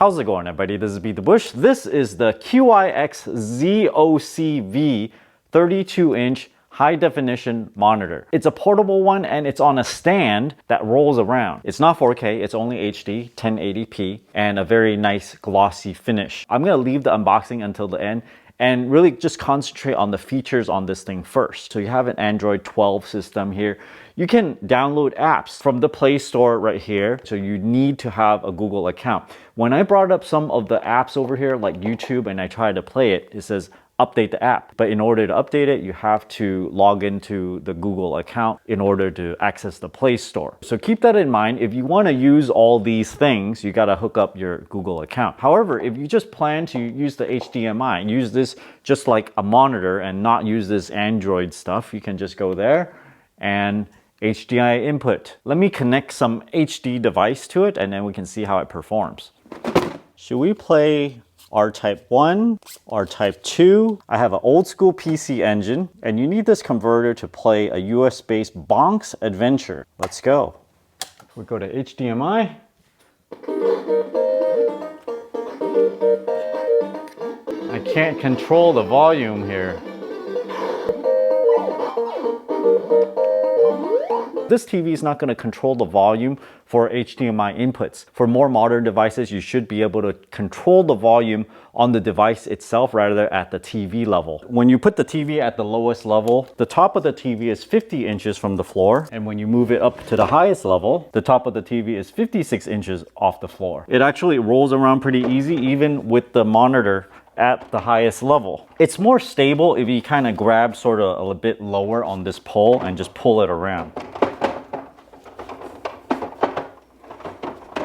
How's it going, everybody? This is Beat the Bush. This is the QIXZOCV 32-inch high-definition monitor. It's a portable one and it's on a stand that rolls around. It's not 4K, it's only HD, 1080p, and a very nice glossy finish. I'm gonna leave the unboxing until the end and really just concentrate on the features on this thing first. So you have an Android 12 system here. You can download apps from the Play Store right here. So you need to have a Google account. When I brought up some of the apps over here like YouTube and I tried to play it, it says update the app. But in order to update it, you have to log into the Google account in order to access the Play Store. So keep that in mind. If you want to use all these things, you got to hook up your Google account. However, if you just plan to use the HDMI and use this just like a monitor and not use this Android stuff, you can just go there and HDMI input. Let me connect some HD device to it and then we can see how it performs. Should we play R-Type 1, R-Type 2. I have an old school PC engine and you need this converter to play a US-based Bonk's Adventure. Let's go. We go to HDMI. I can't control the volume here. This TV is not going to control the volume for HDMI inputs. For more modern devices, you should be able to control the volume on the device itself rather than at the TV level. When you put the TV at the lowest level, the top of the TV is 50 inches from the floor. And when you move it up to the highest level, the top of the TV is 56 inches off the floor. It actually rolls around pretty easy, even with the monitor at the highest level. It's more stable if you kind of grab sort of a bit lower on this pole and just pull it around.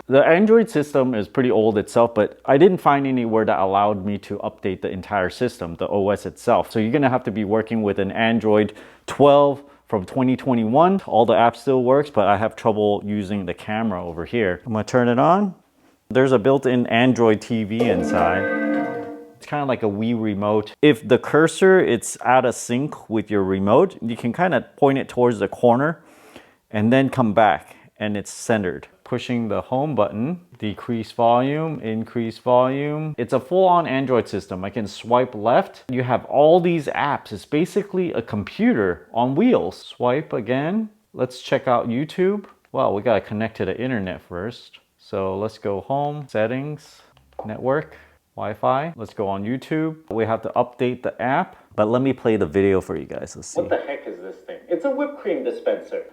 The Android system is pretty old itself, but I didn't find anywhere that allowed me to update the entire system, the OS itself. So you're gonna have to be working with an Android 12 from 2021. All the apps still works, but I have trouble using the camera over here. I'm gonna turn it on. There's a built-in Android TV inside. It's kind of like a Wii remote. If the cursor it's out of sync with your remote, you can kind of point it towards the corner and then come back and it's centered. Pushing the home button, decrease volume, increase volume. It's a full-on Android system. I can swipe left. You have all these apps. It's basically a computer on wheels. Swipe again. Let's check out YouTube. Well, we gotta connect to the internet first. So let's go home, settings, network, Wi-Fi. Let's go on YouTube. We have to update the app, but let me play the video for you guys. Let's see. What the heck is this thing? It's a whipped cream dispenser.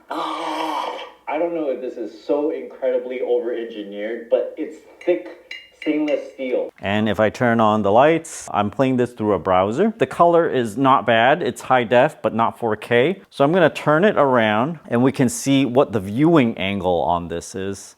I don't know if this is so incredibly over-engineered, but it's thick stainless steel. And if I turn on the lights, I'm playing this through a browser. The color is not bad. It's high def, but not 4K. So I'm gonna turn it around and we can see what the viewing angle on this is.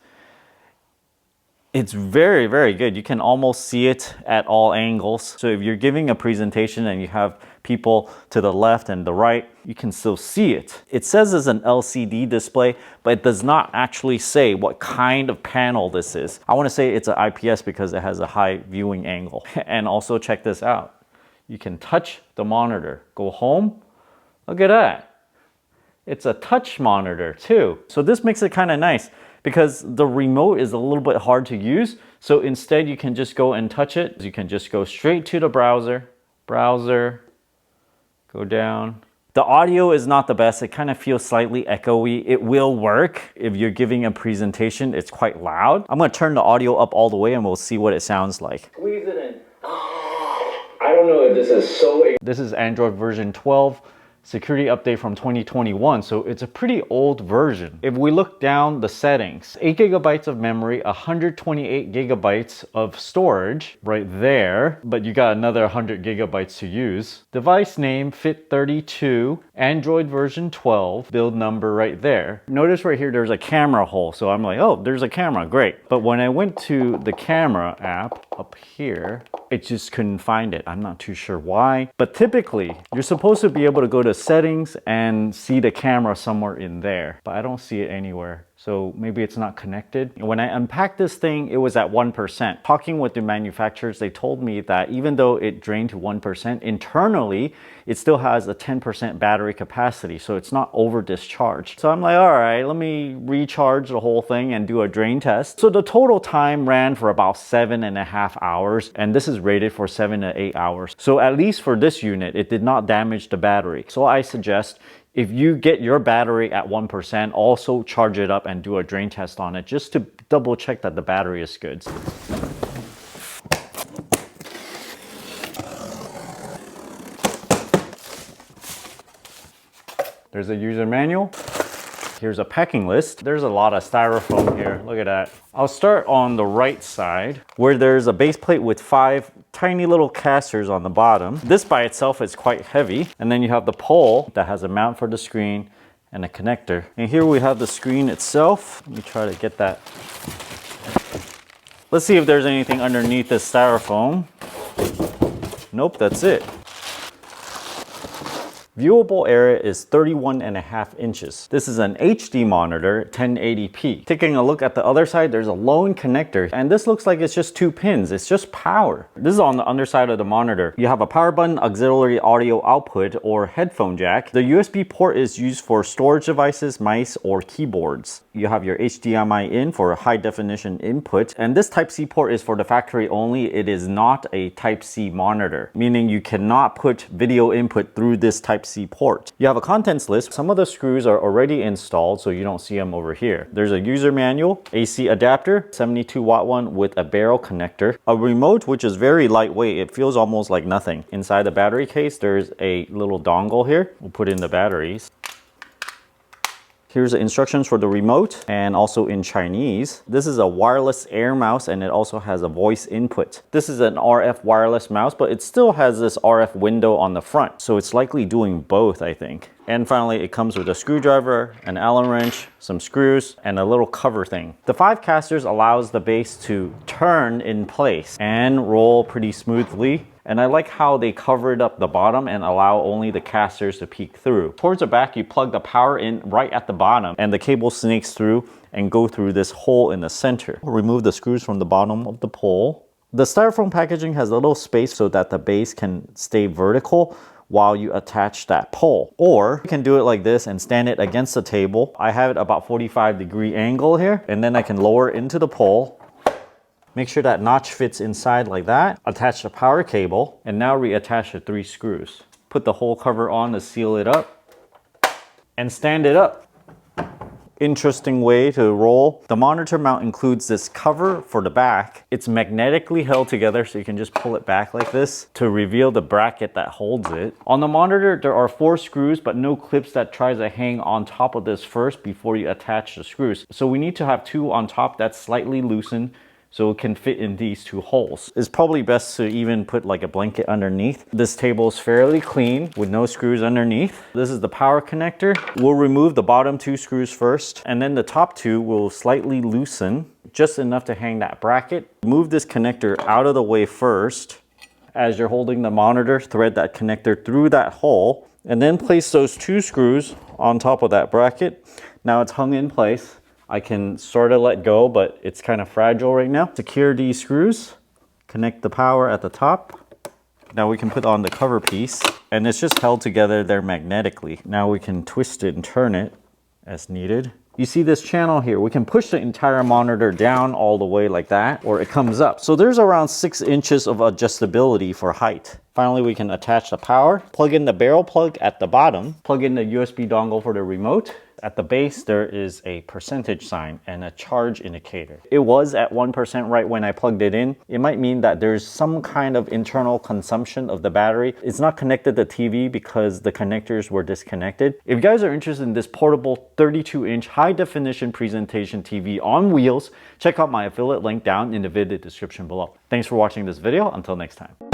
It's very, very good. You can almost see it at all angles. So if you're giving a presentation and you have people to the left and the right, you can still see it. It says it's an LCD display, but it does not actually say what kind of panel this is. I want to say it's an IPS because it has a high viewing angle. And also check this out. You can touch the monitor. Go home. Look at that. It's a touch monitor too. So this makes it kind of nice, because the remote is a little bit hard to use. So instead you can just go and touch it. You can just go straight to the browser, go down. The audio is not the best. It kind of feels slightly echoey. It will work if you're giving a presentation. It's quite loud. I'm gonna turn the audio up all the way and we'll see what it sounds like. Squeeze it in. I don't know if this is so... This is Android version 12. Security update from 2021, so it's a pretty old version. If we look down the settings, 8 gigabytes of memory, 128 gigabytes of storage right there, but you got another 100 gigabytes to use. Device name Fit32, Android version 12, build number right there. Notice right here there's a camera hole, so I'm like, oh, there's a camera, great. But when I went to the camera app up here, it just couldn't find it. I'm not too sure why, but typically you're supposed to be able to go to settings and see the camera somewhere in there, but I don't see it anywhere. So maybe it's not connected. When I unpacked this thing, it was at 1%. Talking with the manufacturers, they told me that even though it drained to 1%, internally, it still has a 10% battery capacity. So it's not over discharged. So I'm like, all right, let me recharge the whole thing and do a drain test. So the total time ran for about 7.5 hours. And this is rated for 7 to 8 hours. So at least for this unit, it did not damage the battery. So I suggest if you get your battery at 1%, also charge it up and do a drain test on it just to double check that the battery is good. There's a user manual. Here's a packing list. There's a lot of styrofoam here. Look at that. I'll start on the right side where there's a base plate with 5 tiny little casters on the bottom. This by itself is quite heavy. And then you have the pole that has a mount for the screen and a connector. And here we have the screen itself. Let me try to get that. Let's see if there's anything underneath this styrofoam. Nope, that's it. Viewable area is 31.5 inches. This is an HD monitor, 1080p. Taking a look at the other side, there's a lone connector, and this looks like it's just 2 pins. It's just power. This is on the underside of the monitor. You have a power button, auxiliary audio output, or headphone jack. The USB port is used for storage devices, mice, or keyboards. You have your HDMI in for high definition input, and this Type-C port is for the factory only. It is not a Type-C monitor, meaning you cannot put video input through this Type-C port. You have a contents list. Some of the screws are already installed, so you don't see them over here. There's a user manual, AC adapter, 72 watt one with a barrel connector, a remote which is very lightweight. It feels almost like nothing. Inside the battery case, there's a little dongle here. We'll put in the batteries. Here's the instructions for the remote and also in Chinese. This is a wireless air mouse and it also has a voice input. This is an RF wireless mouse, but it still has this RF window on the front. So it's likely doing both, I think. And finally, it comes with a screwdriver, an Allen wrench, some screws, and a little cover thing. The 5 casters allows the base to turn in place and roll pretty smoothly. And I like how they covered up the bottom and allow only the casters to peek through. Towards the back, you plug the power in right at the bottom and the cable snakes through and go through this hole in the center. Remove the screws from the bottom of the pole. The styrofoam packaging has a little space so that the base can stay vertical while you attach that pole. Or you can do it like this and stand it against the table. I have it about 45-degree angle here, and then I can lower it into the pole. Make sure that notch fits inside like that. Attach the power cable and now reattach the 3 screws. Put the whole cover on to seal it up and stand it up. Interesting way to roll. The monitor mount includes this cover for the back. It's magnetically held together so you can just pull it back like this to reveal the bracket that holds it. On the monitor, there are 4 screws but no clips that tries to hang on top of this first before you attach the screws. So we need to have 2 on top that's slightly loosened so it can fit in these 2 holes. It's probably best to even put like a blanket underneath. This table is fairly clean with no screws underneath. This is the power connector. We'll remove the bottom 2 screws first, and then the top 2 will slightly loosen, just enough to hang that bracket. Move this connector out of the way first. As you're holding the monitor, thread that connector through that hole, and then place those 2 screws on top of that bracket. Now it's hung in place. I can sort of let go, but it's kind of fragile right now. Secure these screws, connect the power at the top. Now we can put on the cover piece, and it's just held together there magnetically. Now we can twist it and turn it as needed. You see this channel here, we can push the entire monitor down all the way like that, or it comes up. So there's around 6 inches of adjustability for height. Finally, we can attach the power, plug in the barrel plug at the bottom, plug in the USB dongle for the remote. At the base, there is a percentage sign and a charge indicator. It was at 1% right when I plugged it in. It might mean that there's some kind of internal consumption of the battery. It's not connected to TV because the connectors were disconnected. If you guys are interested in this portable 32-inch high-definition presentation TV on wheels, check out my affiliate link down in the video description below. Thanks for watching this video. Until next time.